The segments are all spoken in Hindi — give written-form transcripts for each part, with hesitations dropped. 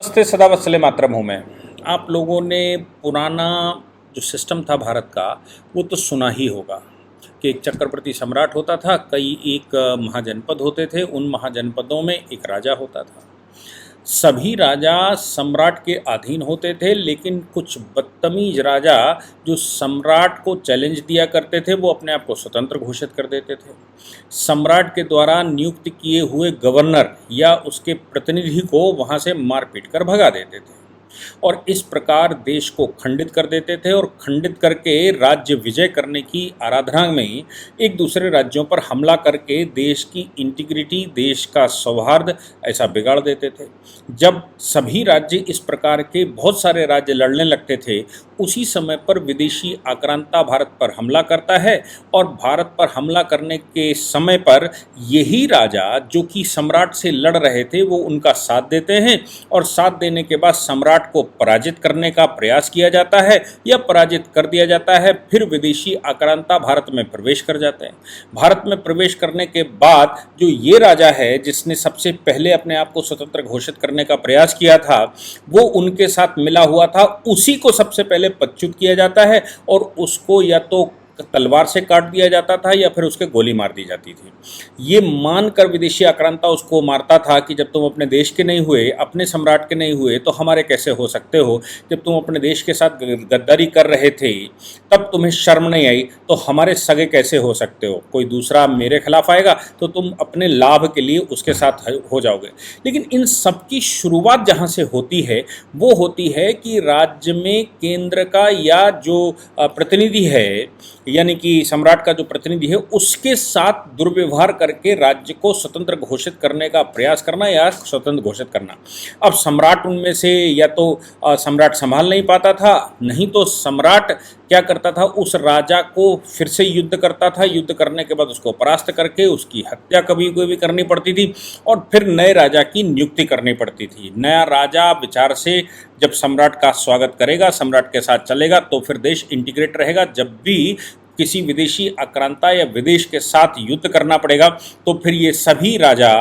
नमस्ते, सदा वत्सले मातरम हूँ मैं। आप लोगों ने पुराना जो सिस्टम था भारत का, वो तो सुना ही होगा कि एक चक्रवर्ती सम्राट होता था, कई एक महाजनपद होते थे, उन महाजनपदों में एक राजा होता था। सभी राजा सम्राट के अधीन होते थे, लेकिन कुछ बदतमीज राजा जो सम्राट को चैलेंज दिया करते थे, वो अपने आप को स्वतंत्र घोषित कर देते थे। सम्राट के द्वारा नियुक्त किए हुए गवर्नर या उसके प्रतिनिधि को वहाँ से मार पीट कर भगा देते थे और इस प्रकार देश को खंडित कर देते थे और खंडित करके राज्य विजय करने की आराधना में एक दूसरे राज्यों पर हमला करके देश की इंटीग्रिटी, देश का सौहार्द ऐसा बिगाड़ देते थे। जब सभी राज्य इस प्रकार के बहुत सारे राज्य लड़ने लगते थे, उसी समय पर विदेशी आक्रांता भारत पर हमला करता है और भारत पर हमला करने के समय पर यही राजा जो कि सम्राट से लड़ रहे थे, वो उनका साथ देते हैं और साथ देने के बाद सम्राट को पराजित करने का प्रयास किया जाता है या पराजित कर दिया जाता है। फिर विदेशी आक्रांता भारत में प्रवेश कर जाते हैं। भारत में प्रवेश करने के बाद जो ये राजा है जिसने सबसे पहले अपने आप को स्वतंत्र घोषित करने का प्रयास किया था, वो उनके साथ मिला हुआ था, उसी को सबसे पहले पदच्युत किया जाता है और उसको या तो तलवार से काट दिया जाता था या फिर उसके गोली मार दी जाती थी। ये मानकर विदेशी आक्रांता उसको मारता था कि जब तुम अपने देश के नहीं हुए, अपने सम्राट के नहीं हुए, तो हमारे कैसे हो सकते हो। जब तुम अपने देश के साथ गद्दारी कर रहे थे तब तुम्हें शर्म नहीं आई, तो हमारे सगे कैसे हो सकते हो। कोई दूसरा मेरे खिलाफ आएगा तो तुम अपने लाभ के लिए उसके साथ हो जाओगे। लेकिन इन सब की शुरुआत जहाँ से होती है वो होती है कि राज्य में केंद्र का या जो प्रतिनिधि है, यानी कि सम्राट का जो प्रतिनिधि है, उसके साथ दुर्व्यवहार करके राज्य को स्वतंत्र घोषित करने का प्रयास करना या स्वतंत्र घोषित करना। अब सम्राट उनमें से या तो सम्राट संभाल नहीं पाता था, नहीं तो सम्राट क्या करता था, उस राजा को फिर से युद्ध करता था। युद्ध करने के बाद उसको परास्त करके उसकी हत्या कभी कोई भी करनी पड़ती थी और फिर नए राजा की नियुक्ति करनी पड़ती थी। नया राजा विचार से जब सम्राट का स्वागत करेगा, सम्राट के साथ चलेगा, तो फिर देश इंटीग्रेट रहेगा। जब भी किसी विदेशी आक्रांता या विदेश के साथ युद्ध करना पड़ेगा तो फिर ये सभी राजा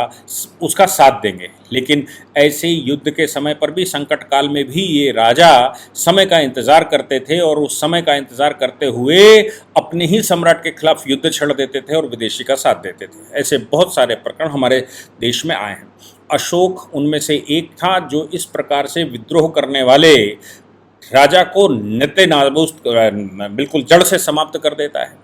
उसका साथ देंगे। लेकिन ऐसे युद्ध के समय पर भी, संकट काल में भी, ये राजा समय का इंतज़ार करते थे और उस समय का इंतज़ार करते हुए अपने ही सम्राट के खिलाफ युद्ध छेड़ देते थे और विदेशी का साथ देते थे। ऐसे बहुत सारे प्रकरण हमारे देश में आए हैं। अशोक उनमें से एक था जो इस प्रकार से विद्रोह करने वाले राजा को नेते नाबूद बिल्कुल जड़ से समाप्त कर देता है।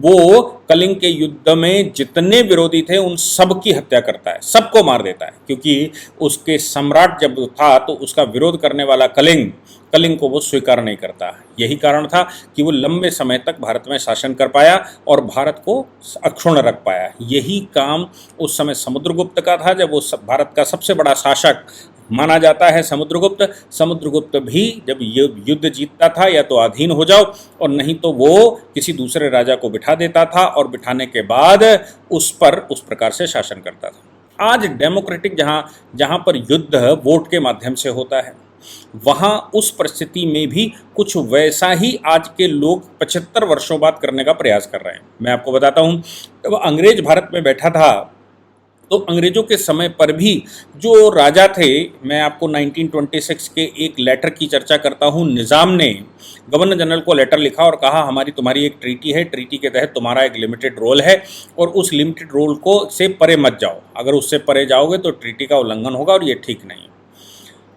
वो कलिंग के युद्ध में जितने विरोधी थे उन सब की हत्या करता है, सबको मार देता है, क्योंकि उसके सम्राट जब था तो उसका विरोध करने वाला कलिंग को वो स्वीकार नहीं करता। यही कारण था कि वो लंबे समय तक भारत में शासन कर पाया और भारत को अक्षुण्ण रख पाया। यही काम उस समय समुद्रगुप्त का था, जब वो भारत का सबसे बड़ा शासक माना जाता है समुद्रगुप्त भी जब युद्ध जीतता था, या तो अधीन हो जाओ और नहीं तो वो किसी दूसरे राजा को बिठा देता था और बिठाने के बाद उस पर उस प्रकार से शासन करता था। आज डेमोक्रेटिक जहाँ पर युद्ध वोट के माध्यम से होता है, वहाँ उस परिस्थिति में भी कुछ वैसा ही आज के लोग 75 वर्षों बाद करने का प्रयास कर रहे हैं। मैं आपको बताता हूँ, जब अंग्रेज भारत में बैठा था तो अंग्रेजों के समय पर भी जो राजा थे, मैं आपको 1926 के एक लेटर की चर्चा करता हूँ। निज़ाम ने गवर्नर जनरल को लेटर लिखा और कहा हमारी तुम्हारी एक ट्रीटी है, ट्रीटी के तहत तुम्हारा एक लिमिटेड रोल है और उस लिमिटेड रोल को से परे मत जाओ। अगर उससे परे जाओगे तो ट्रीटी का उल्लंघन होगा और ये ठीक नहीं।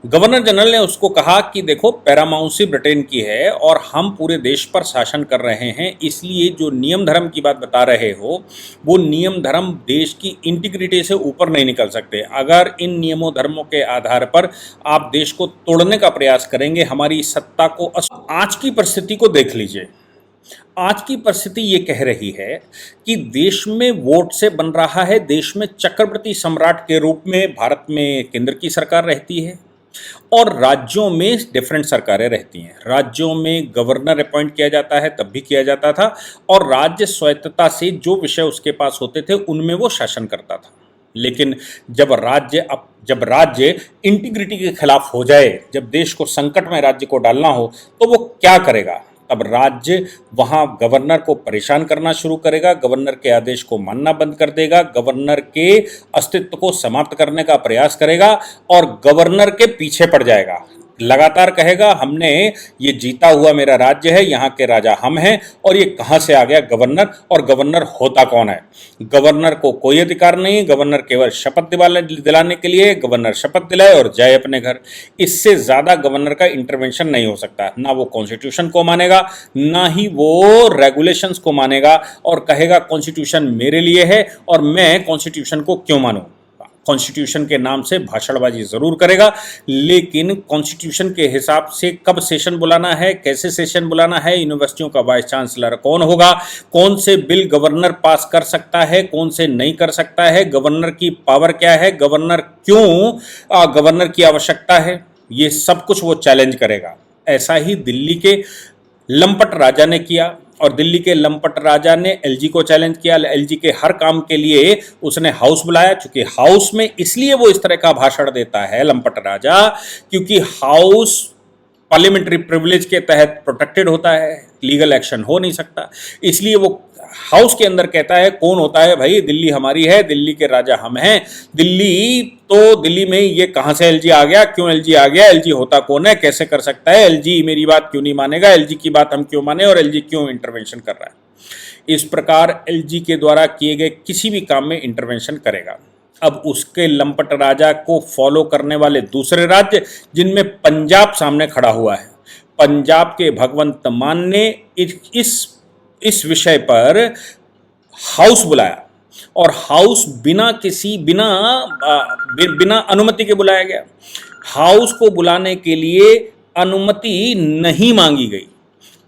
गवर्नर जनरल ने उसको कहा कि देखो, पैरामाउंसी ब्रिटेन की है और हम पूरे देश पर शासन कर रहे हैं, इसलिए जो नियम धर्म की बात बता रहे हो वो नियम धर्म देश की इंटीग्रिटी से ऊपर नहीं निकल सकते। अगर इन नियमों धर्मों के आधार पर आप देश को तोड़ने का प्रयास करेंगे, हमारी सत्ता को आज की परिस्थिति को देख लीजिए। आज की परिस्थिति ये कह रही है कि देश में वोट से बन रहा है, देश में चक्रवर्ती सम्राट के रूप में भारत में केंद्र की सरकार रहती है और राज्यों में डिफरेंट सरकारें रहती हैं। राज्यों में गवर्नर अपॉइंट किया जाता है, तब भी किया जाता था, और राज्य स्वायत्तता से जो विषय उसके पास होते थे उनमें वो शासन करता था। लेकिन जब राज्य इंटीग्रिटी के खिलाफ हो जाए, जब देश को संकट में राज्य को डालना हो, तो वो क्या करेगा। तब राज्य वहाँ गवर्नर को परेशान करना शुरू करेगा, गवर्नर के आदेश को मानना बंद कर देगा, गवर्नर के अस्तित्व को समाप्त करने का प्रयास करेगा और गवर्नर के पीछे पड़ जाएगा। लगातार कहेगा हमने ये जीता हुआ मेरा राज्य है, यहाँ के राजा हम हैं और ये कहाँ से आ गया गवर्नर, और गवर्नर होता कौन है। गवर्नर को कोई अधिकार नहीं, गवर्नर केवल शपथ दिलाने के लिए गवर्नर शपथ दिलाए और जाए अपने घर। इससे ज़्यादा गवर्नर का इंटरवेंशन नहीं हो सकता। ना वो कॉन्स्टिट्यूशन को मानेगा, ना ही वो रेगुलेशंस को मानेगा और कहेगा कॉन्स्टिट्यूशन मेरे लिए है और मैं कॉन्स्टिट्यूशन को क्यों मानूं। कॉन्स्टिट्यूशन के नाम से भाषणबाजी जरूर करेगा, लेकिन कॉन्स्टिट्यूशन के हिसाब से कब सेशन बुलाना है, कैसे सेशन बुलाना है, यूनिवर्सिटियों का वाइस चांसलर कौन होगा, कौन से बिल गवर्नर पास कर सकता है, कौन से नहीं कर सकता है, गवर्नर की पावर क्या है, गवर्नर क्यों गवर्नर की आवश्यकता है, ये सब कुछ वो चैलेंज करेगा। ऐसा ही दिल्ली के लंपट राजा ने किया और दिल्ली के लंपट राजा ने एलजी को चैलेंज किया। एलजी के हर काम के लिए उसने हाउस बुलाया, क्योंकि हाउस में इसलिए वो इस तरह का भाषण देता है लंपट राजा, क्योंकि हाउस पार्लियामेंट्री प्रिविलेज के तहत प्रोटेक्टेड होता है, लीगल एक्शन हो नहीं सकता। इसलिए वो हाउस के अंदर कहता है कौन होता है भाई, दिल्ली हमारी है, दिल्ली के राजा हम हैं। दिल्ली में ये कहां से एलजी आ गया, क्यों एलजी आ गया, एलजी होता कौन है, कैसे कर सकता है, एलजी मेरी बात क्यों नहीं मानेगा, एलजी की बात हम क्यों माने और एलजी क्यों इंटरवेंशन कर रहा है। इस प्रकार एलजी के द्वारा किए गए किसी भी काम में इंटरवेंशन करेगा। अब उसके लंपट राजा को फॉलो करने वाले दूसरे राज्य, जिनमें पंजाब सामने खड़ा हुआ है, पंजाब के भगवंत मान ने इस विषय पर हाउस बुलाया और हाउस बिना अनुमति के बुलाया गया। हाउस को बुलाने के लिए अनुमति नहीं मांगी गई।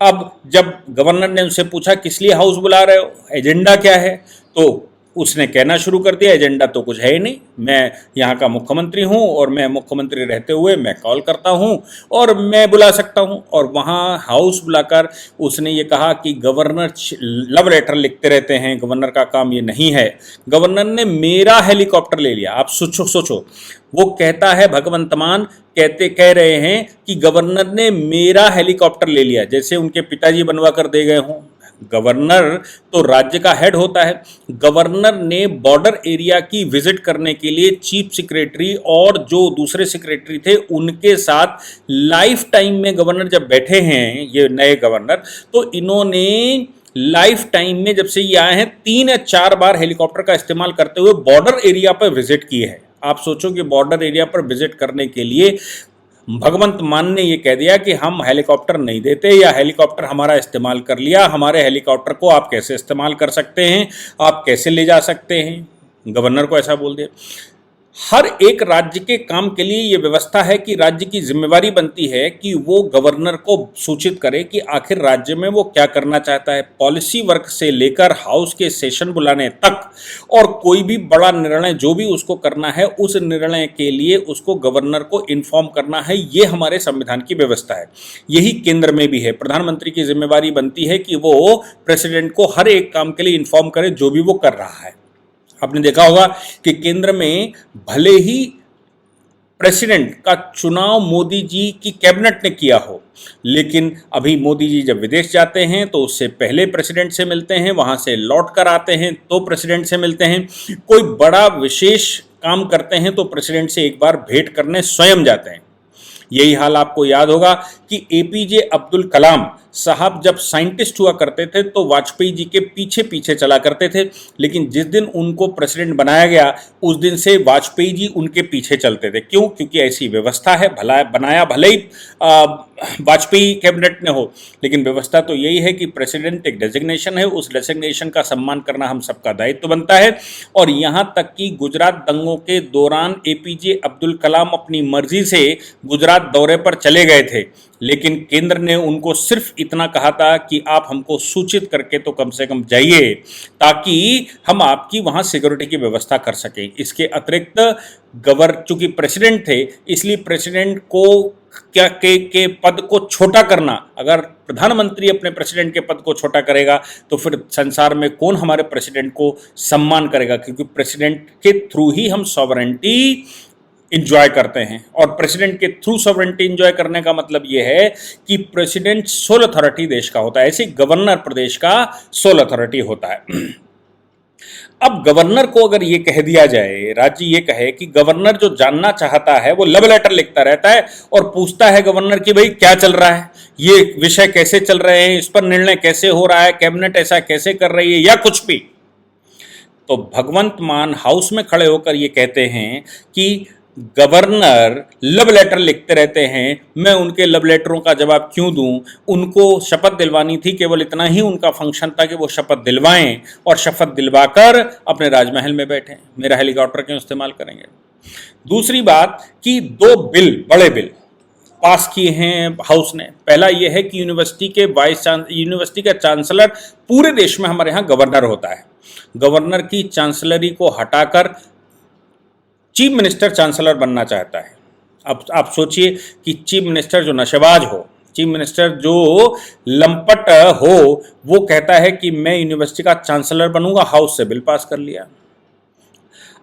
अब जब गवर्नर ने उनसे पूछा किस लिए हाउस बुला रहे हो, एजेंडा क्या है, तो उसने कहना शुरू कर दिया एजेंडा तो कुछ है ही नहीं, मैं यहाँ का मुख्यमंत्री हूँ और मैं मुख्यमंत्री रहते हुए मैं कॉल करता हूँ और मैं बुला सकता हूँ। और वहाँ हाउस बुलाकर उसने ये कहा कि गवर्नर लव लेटर लिखते रहते हैं, गवर्नर का काम ये नहीं है। गवर्नर ने मेरा हेलीकॉप्टर ले लिया। आप सोचो, वो कहता है भगवंत मान कह रहे हैं कि गवर्नर ने मेरा हेलीकॉप्टर ले लिया, जैसे उनके पिताजी बनवा कर दे गए हों। गवर्नर तो राज्य का हेड होता है। गवर्नर ने बॉर्डर एरिया की विजिट करने के लिए चीफ सेक्रेटरी और जो दूसरे सेक्रेटरी थे उनके साथ लाइफ टाइम में गवर्नर जब बैठे हैं, ये नए गवर्नर, तो इन्होंने लाइफ टाइम में जब से ये आए हैं 3 या 4 बार हेलीकॉप्टर का इस्तेमाल करते हुए बॉर्डर एरिया पर विजिट की है। आप सोचो कि बॉर्डर एरिया पर विजिट करने के लिए भगवंत मान ने ये कह दिया कि हम हेलीकॉप्टर नहीं देते या हेलीकॉप्टर हमारा इस्तेमाल कर लिया, हमारे हेलीकॉप्टर को आप कैसे इस्तेमाल कर सकते हैं, आप कैसे ले जा सकते हैं। गवर्नर को ऐसा बोल दिया। हर एक राज्य के काम के लिए ये व्यवस्था है कि राज्य की जिम्मेवारी बनती है कि वो गवर्नर को सूचित करे कि आखिर राज्य में वो क्या करना चाहता है, पॉलिसी वर्क से लेकर हाउस के सेशन बुलाने तक, और कोई भी बड़ा निर्णय जो भी उसको करना है उस निर्णय के लिए उसको गवर्नर को इन्फॉर्म करना है। ये हमारे संविधान की व्यवस्था है। यही केंद्र में भी है। प्रधानमंत्री की जिम्मेवारी बनती है कि वो प्रेसिडेंट को हर एक काम के लिए इन्फॉर्म करे जो भी वो कर रहा है। आपने देखा होगा कि केंद्र में भले ही प्रेसिडेंट का चुनाव मोदी जी की कैबिनेट ने किया हो, लेकिन अभी मोदी जी जब विदेश जाते हैं तो उससे पहले प्रेसिडेंट से मिलते हैं, वहां से लौट कर आते हैं तो प्रेसिडेंट से मिलते हैं। कोई बड़ा विशेष काम करते हैं तो प्रेसिडेंट से एक बार भेंट करने स्वयं जाते हैं। यही हाल आपको याद होगा कि एपीजे अब्दुल कलाम साहब जब साइंटिस्ट हुआ करते थे तो वाजपेयी जी के पीछे पीछे चला करते थे, लेकिन जिस दिन उनको प्रेसिडेंट बनाया गया उस दिन से वाजपेयी जी उनके पीछे चलते थे। क्यों? क्योंकि ऐसी व्यवस्था है। बनाया भले ही वाजपेयी कैबिनेट ने हो, लेकिन व्यवस्था तो यही है कि प्रेसिडेंट एक डेजिग्नेशन है, उस डेजिग्नेशन का सम्मान करना हम सबका दायित्व बनता है। और यहाँ तक कि गुजरात दंगों के दौरान एपीजे अब्दुल कलाम अपनी मर्जी से गुजरात दौरे पर चले गए थे, लेकिन केंद्र ने उनको सिर्फ इतना कहा था कि आप हमको सूचित करके तो कम से कम जाइए ताकि हम आपकी वहाँ सिक्योरिटी की व्यवस्था कर सकें। इसके अतिरिक्त चूंकि प्रेसिडेंट थे इसलिए प्रेसिडेंट को के पद को छोटा करना, अगर प्रधानमंत्री अपने प्रेसिडेंट के पद को छोटा करेगा तो फिर संसार में कौन हमारे प्रेसिडेंट को सम्मान करेगा, क्योंकि प्रेसिडेंट के थ्रू ही हम सॉवरेंटी इंजॉय करते हैं। और प्रेसिडेंट के थ्रू सॉवरेंटी इंजॉय करने का मतलब ये है कि प्रेसिडेंट सोल अथॉरिटी देश का होता है, ऐसे गवर्नर प्रदेश का सोल अथॉरिटी होता है। अब गवर्नर को अगर ये कह दिया जाए, राज्य ये कहे कि गवर्नर जो जानना चाहता है वो लव लेटर लिखता रहता है और पूछता है गवर्नर कि भाई क्या चल रहा है, ये विषय कैसे चल रहे हैं, इस पर निर्णय कैसे हो रहा है, कैबिनेट ऐसा कैसे कर रही है, या कुछ भी, तो भगवंत मान हाउस में खड़े होकर ये कहते हैं कि गवर्नर लव लेटर लिखते रहते हैं, मैं उनके लव लेटरों का जवाब क्यों दूं, उनको शपथ दिलवानी थी, केवल इतना ही उनका फंक्शन था कि वो शपथ दिलवाएं और शपथ दिलवाकर अपने राजमहल में बैठें, मेरा हेलीकॉप्टर क्यों इस्तेमाल करेंगे। दूसरी बात कि 2 बड़े बिल पास किए हैं हाउस ने। पहला यह है कि यूनिवर्सिटी का चांसलर पूरे देश में हमारे यहाँ गवर्नर होता है, गवर्नर की चांसलरी को हटाकर चीफ मिनिस्टर चांसलर बनना चाहता है। अब आप सोचिए कि चीफ मिनिस्टर जो नशेबाज हो, चीफ मिनिस्टर जो लंपट हो, वो कहता है कि मैं यूनिवर्सिटी का चांसलर बनूंगा, हाउस से बिल पास कर लिया।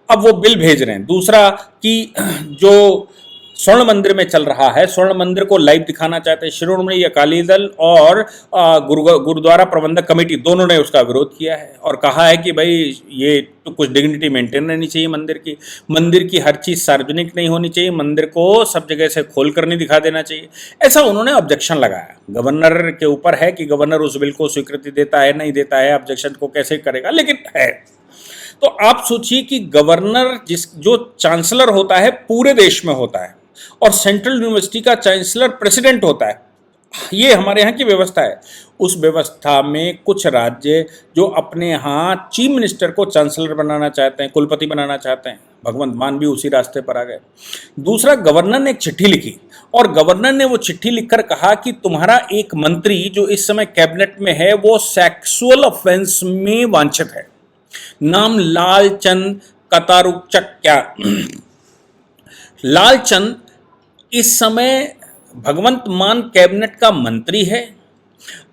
अब वो बिल भेज रहे हैं। दूसरा कि जो स्वर्ण मंदिर में चल रहा है, स्वर्ण मंदिर को लाइव दिखाना चाहते हैं, शिरोमणि अकाली दल और गुरुद्वारा प्रबंधक कमेटी दोनों ने उसका विरोध किया है और कहा है कि भाई ये तो कुछ डिग्निटी मेंटेन रहनी चाहिए मंदिर की हर चीज़ सार्वजनिक नहीं होनी चाहिए, मंदिर को सब जगह से खोल कर नहीं दिखा देना चाहिए, ऐसा उन्होंने ऑब्जेक्शन लगाया। गवर्नर के ऊपर है कि गवर्नर उस बिल को स्वीकृति देता है नहीं देता है, ऑब्जेक्शन को कैसे करेगा, लेकिन है। तो आप सोचिए कि गवर्नर जो चांसलर होता है पूरे देश में होता है और सेंट्रल यूनिवर्सिटी का चांसलर प्रेसिडेंट होता है, ये हमारे यहाँ की व्यवस्था है। उस व्यवस्था में कुछ राज्य जो अपने यहाँ चीफ मिनिस्टर को चांसलर बनाना चाहते हैं, कुलपति बनाना चाहते हैं, भगवंत मान भी उसी रास्ते पर आ गए। दूसरा, गवर्नर ने एक चिट्ठी लिखी और गवर्नर ने वो चिट्ठी लिखकर कहा कि तुम्हारा एक मंत्री जो इस समय कैबिनेट में है वो सेक्सुअल ऑफेंस में वांछित है, नाम लालचंद कतारुचक्या। लालचंद इस समय भगवंत मान कैबिनेट का मंत्री है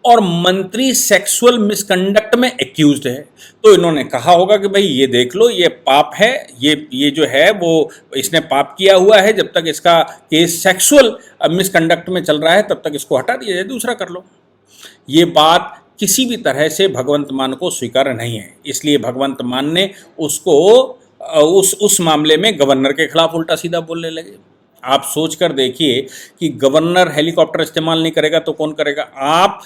और मंत्री सेक्सुअल मिसकंडक्ट में एक्यूज्ड है। तो इन्होंने कहा होगा कि भाई ये देख लो, ये पाप है, ये जो है वो इसने पाप किया हुआ है, जब तक इसका केस सेक्सुअल मिसकंडक्ट में चल रहा है तब तक इसको हटा दिया जाए, दूसरा कर लो। ये बात किसी भी तरह से भगवंत मान को स्वीकार नहीं है, इसलिए भगवंत मान ने उसको उस मामले में गवर्नर के खिलाफ उल्टा सीधा बोलने लगे। आप सोच कर देखिए कि गवर्नर हेलीकॉप्टर इस्तेमाल नहीं करेगा तो कौन करेगा। आप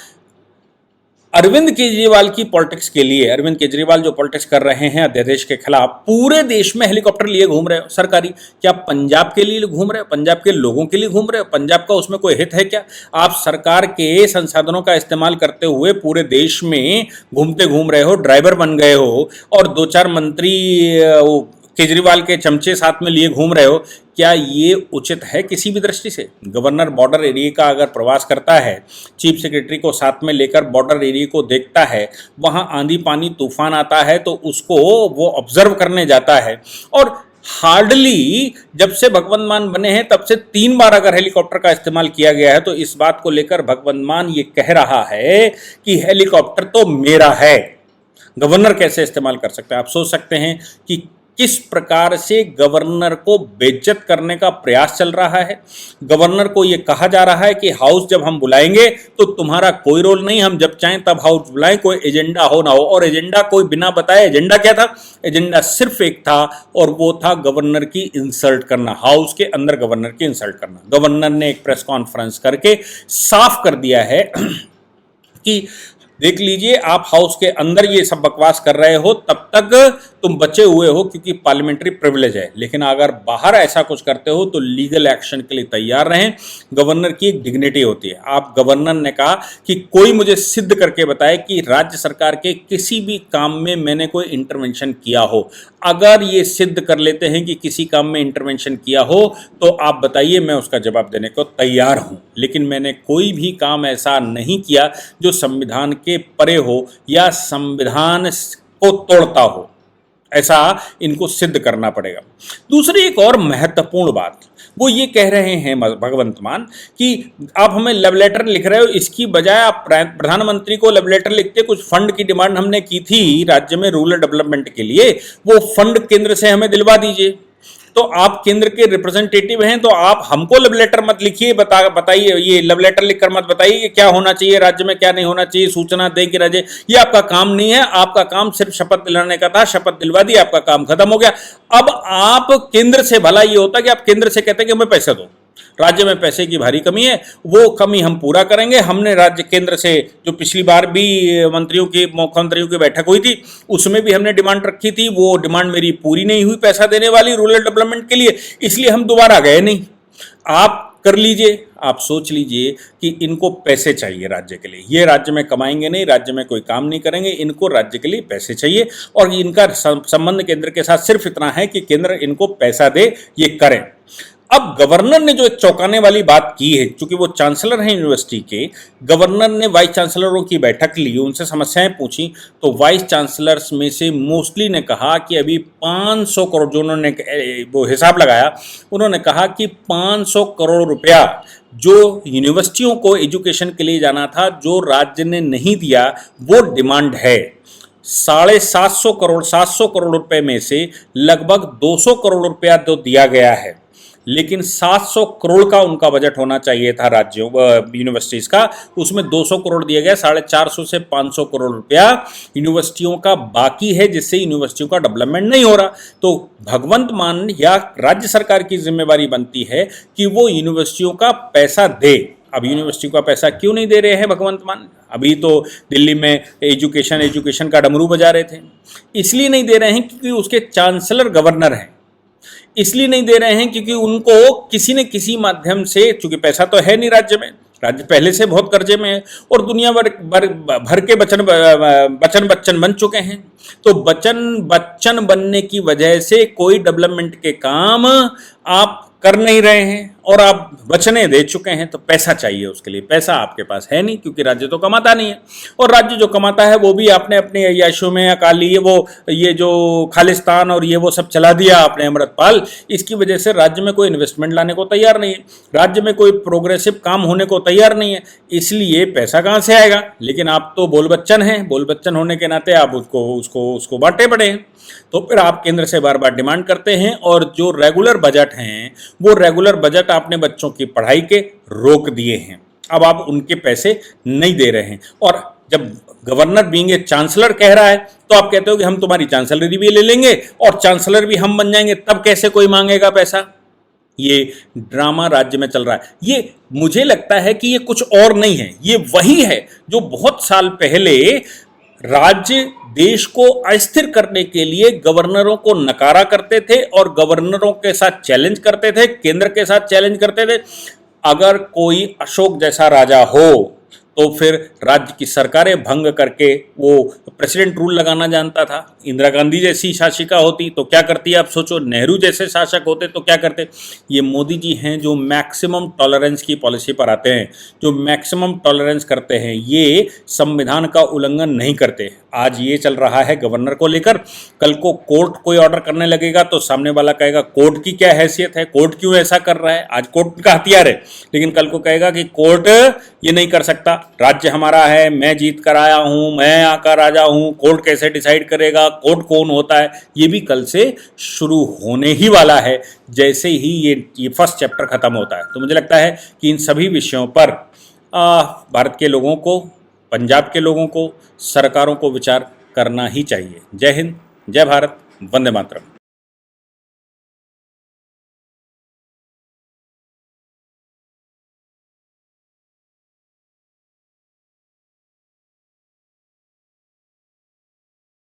अरविंद केजरीवाल की पॉलिटिक्स के लिए, अरविंद केजरीवाल जो पॉलिटिक्स कर रहे हैं अध्यादेश के खिलाफ, पूरे देश में हेलीकॉप्टर लिए घूम रहे हो सरकारी। क्या पंजाब के लिए घूम रहे हो, पंजाब के लोगों के लिए घूम रहे हो, पंजाब का उसमें कोई हित है क्या? आप सरकार के संसाधनों का इस्तेमाल करते हुए पूरे देश में घूमते घूम रहे हो, ड्राइवर बन गए हो और 2-4 मंत्री केजरीवाल के चमचे साथ में लिए घूम रहे हो। क्या ये उचित है किसी भी दृष्टि से? गवर्नर बॉर्डर एरिया का अगर प्रवास करता है, चीफ सेक्रेटरी को साथ में लेकर बॉर्डर एरिया को देखता है, वहाँ आंधी पानी तूफान आता है तो उसको वो ऑब्जर्व करने जाता है, और हार्डली जब से भगवंत मान बने हैं तब से 3 बार अगर हेलीकॉप्टर का इस्तेमाल किया गया है, तो इस बात को लेकर भगवंत मान ये कह रहा है कि हेलीकॉप्टर तो मेरा है, गवर्नर कैसे इस्तेमाल कर सकता है। आप सोच सकते हैं कि किस प्रकार से गवर्नर को बेइज्जत करने का प्रयास चल रहा है। गवर्नर को यह कहा जा रहा है कि हाउस जब हम बुलाएंगे तो तुम्हारा कोई रोल नहीं, हम जब चाहें तब हाउस बुलाएं, कोई एजेंडा हो ना हो। और एजेंडा कोई बिना बताए, एजेंडा क्या था? एजेंडा सिर्फ एक था और वो था गवर्नर की इंसल्ट करना, हाउस के अंदर गवर्नर की इंसल्ट करना। गवर्नर ने एक प्रेस कॉन्फ्रेंस करके साफ कर दिया है कि देख लीजिए, आप हाउस के अंदर ये सब बकवास कर रहे हो तब तक तुम बचे हुए हो क्योंकि पार्लियामेंट्री प्रिविलेज है, लेकिन अगर बाहर ऐसा कुछ करते हो तो लीगल एक्शन के लिए तैयार रहें। गवर्नर की एक डिग्निटी होती है। आप गवर्नर ने कहा कि कोई मुझे सिद्ध करके बताए कि राज्य सरकार के किसी भी काम में मैंने कोई इंटरवेंशन किया हो। अगर ये सिद्ध कर लेते हैं कि किसी काम में इंटरवेंशन किया हो तो आप बताइए, मैं उसका जवाब देने को तैयार हूं। लेकिन मैंने कोई भी काम ऐसा नहीं किया जो संविधान के परे हो या संविधान को तोड़ता हो, ऐसा इनको सिद्ध करना पड़ेगा। दूसरी एक और महत्वपूर्ण बात, वो ये कह रहे हैं भगवंत मान कि आप हमें लव लेटर लिख रहे हो, इसकी बजाय आप प्रधानमंत्री को लव लेटर लिखते, कुछ फंड की डिमांड हमने की थी राज्य में रूरल डेवलपमेंट के लिए, वो फंड केंद्र से हमें दिलवा दीजिए। तो आप केंद्र के रिप्रेजेंटेटिव हैं, तो आप हमको लव लेटर मत लिखिए, बताइए, ये लव लेटर लिखकर मत बताइए कि क्या होना चाहिए राज्य में, क्या नहीं होना चाहिए, सूचना दे कि राज्य, ये आपका काम नहीं है। आपका काम सिर्फ शपथ दिलाने का था, शपथ दिलवा दी, आपका काम खत्म हो गया। अब आप केंद्र से, भला ये होता कि आप केंद्र से कहते हैं कि हमें पैसे दो, राज्य में पैसे की भारी कमी है, वो कमी हम पूरा करेंगे। हमने राज्य केंद्र से, जो पिछली बार भी मुख्यमंत्रियों की बैठक हुई थी, उसमें भी हमने डिमांड रखी थी, वो डिमांड मेरी पूरी नहीं हुई पैसा देने वाली रूरल डेवलपमेंट के लिए, इसलिए हम दोबारा गए नहीं। आप कर लीजिए, आप सोच लीजिए कि इनको पैसे चाहिए राज्य के लिए, ये राज्य में कमाएंगे नहीं, राज्य में कोई काम नहीं करेंगे, इनको राज्य के लिए पैसे चाहिए, और इनका संबंध केंद्र के साथ सिर्फ इतना है कि केंद्र इनको पैसा दे, ये करें। अब गवर्नर ने जो एक चौंकाने वाली बात की है, क्योंकि वो चांसलर हैं यूनिवर्सिटी के, गवर्नर ने वाइस चांसलरों की बैठक ली, उनसे समस्याएं पूछी, तो वाइस चांसलर्स में से मोस्टली ने कहा कि अभी 500 करोड़, जो उन्होंने वो हिसाब लगाया, उन्होंने कहा कि 500 करोड़ रुपया जो यूनिवर्सिटियों को एजुकेशन के लिए जाना था, जो राज्य ने नहीं दिया, वो डिमांड है। 750 करोड़ रुपए में से लगभग 200 करोड़ रुपया तो दिया गया है, लेकिन 700 करोड़ का उनका बजट होना चाहिए था राज्यों यूनिवर्सिटीज़ का, उसमें 200 करोड़ दिया गया। 450 से 500 करोड़ रुपया यूनिवर्सिटियों का बाकी है, जिससे यूनिवर्सिटियों का डेवलपमेंट नहीं हो रहा। तो भगवंत मान या राज्य सरकार की जिम्मेवारी बनती है कि वो यूनिवर्सिटियों का पैसा दे। अब यूनिवर्सिटी का पैसा क्यों नहीं दे रहे हैं भगवंत मान? अभी तो दिल्ली में एजुकेशन का डमरू बजा रहे थे। इसलिए नहीं दे रहे हैं क्योंकि उसके चांसलर गवर्नर हैं, इसलिए नहीं दे रहे हैं क्योंकि उनको किसी न किसी माध्यम से, चूंकि पैसा तो है नहीं राज्य में, राज्य पहले से बहुत कर्जे में है और दुनिया भर के बच्चन बन चुके हैं, तो बच्चन बनने की वजह से कोई डेवलपमेंट के काम आप कर नहीं रहे हैं और आप बचने दे चुके हैं। तो पैसा चाहिए, उसके लिए पैसा आपके पास है नहीं, क्योंकि राज्य तो कमाता नहीं है, और राज्य जो कमाता है वो भी आपने अपने अय्याशों में अकाली ये जो खालिस्तान और ये वो सब चला दिया आपने, अमृतपाल। इसकी वजह से राज्य में कोई इन्वेस्टमेंट लाने को तैयार नहीं है, राज्य में कोई प्रोग्रेसिव काम होने को तैयार नहीं है, इसलिए पैसा कहाँ से आएगा? लेकिन आप तो बोल बच्चन हैं, बोल बच्चन होने के नाते आप उसको बांटे पड़े हैं। तो फिर आप केंद्र से बार बार डिमांड करते हैं, और जो रेगुलर बजट हैं वो रेगुलर बजट आपने बच्चों की पढ़ाई के रोक दिए हैं। अब आप उनके पैसे नहीं दे रहे हैं, और जब गवर्नर बीइंग ए चांसलर कह रहा है तो आप कहते हो कि हम तुम्हारी चांसलरी भी ले लेंगे और चांसलर भी हम बन जाएंगे, तब कैसे कोई मांगेगा पैसा? ये ड्रामा राज्य में चल रहा है। ये मुझे लगता है कि ये कुछ और नहीं है, ये वही है जो बहुत साल पहले राज्य देश को अस्थिर करने के लिए गवर्नरों को नकारा करते थे और गवर्नरों के साथ चैलेंज करते थे, केंद्र के साथ चैलेंज करते थे। अगर कोई अशोक जैसा राजा हो तो फिर राज्य की सरकारें भंग करके वो प्रेसिडेंट रूल लगाना जानता था। इंदिरा गांधी जैसी शासिका होती तो क्या करती है आप सोचो, नेहरू जैसे शासक होते तो क्या करते। ये मोदी जी हैं जो मैक्सिमम टॉलरेंस की पॉलिसी पर आते हैं, जो मैक्सिमम टॉलरेंस करते हैं, ये संविधान का उल्लंघन नहीं करते। आज ये चल रहा है गवर्नर को लेकर, कल को कोर्ट कोई ऑर्डर करने लगेगा तो सामने वाला कहेगा कोर्ट की क्या हैसियत है, कोर्ट क्यों ऐसा कर रहा है। आज कोर्ट का हथियार है, लेकिन कल को कहेगा कि कोर्ट ये नहीं कर सकता, राज्य हमारा है, मैं जीत कर आया हूं, मैं आकर राजा हूं, कोर्ट कैसे डिसाइड करेगा, कोर्ट कौन होता है। ये भी कल से शुरू होने ही वाला है, जैसे ही ये फर्स्ट चैप्टर खत्म होता है। तो मुझे लगता है कि इन सभी विषयों पर भारत के लोगों को, पंजाब के लोगों को, सरकारों को विचार करना ही चाहिए। जय हिंद, जय भारत, वंदे मातरम।